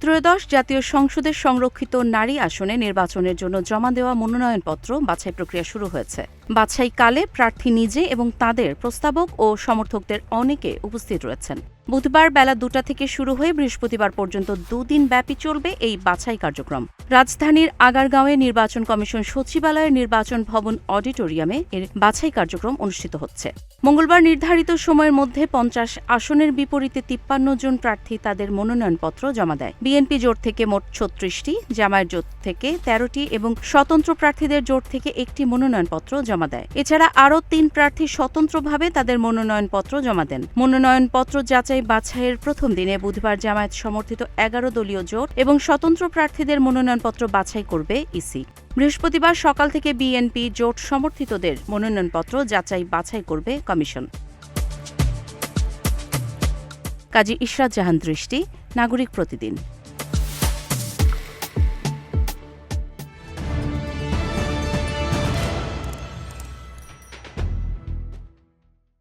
ত্রয়োদশ জাতীয় সংসদের সংরক্ষিত নারী আসনে নির্বাচনের জন্য জমা দেওয়া মনোনয়নপত্র বাছাই প্রক্রিয়া শুরু হয়েছে। বাছাইকালে প্রার্থী নিজে এবং তাঁদের প্রস্তাবক ও সমর্থকদের অনেকে উপস্থিত রয়েছেন। বুধবার বেলা 2টা থেকে শুরু হয়ে বৃহস্পতিবার পর্যন্ত 2 দিন ব্যাপী চলবে এই বাছাই কার্যক্রম। রাজধানীর আগারগাঁওয়ে নির্বাচন কমিশন সচিবালয়ের নির্বাচন ভবন অডিটোরিয়ামে এর বাছাই কার্যক্রম অনুষ্ঠিত হচ্ছে। মঙ্গলবার নির্ধারিত সময়ের মধ্যে 50 আসনের বিপরীতে 53 জন প্রার্থী তাদের মনোনয়নপত্র জমা দেয়। বিএনপি জোট থেকে মোট 36টি, জামায়াত জোট থেকে 13টি এবং স্বতন্ত্র প্রার্থীদের জোট থেকে একটি মনোনয়নপত্র জমা দেয়। এছাড়া আরও 3 প্রার্থী স্বতন্ত্রভাবে তাদের মনোনয়নপত্র জমা দেন। মনোনয়নপত্র যাচাই বাছাইয়ের প্রথম দিনে বুধবার জামায়াত সমর্থিত 11 দলীয় জোট এবং স্বতন্ত্র প্রার্থীদের মনোনয়নপত্র বাছাই করবে ইসি। বৃহস্পতিবার সকাল থেকে বিএনপি জোট সমর্থিতদের মনোনয়নপত্র যাচাই বাছাই করবে কমিশন। কাজী ইশরাত জাহান দৃষ্টি, নাগরিক প্রতিদিন।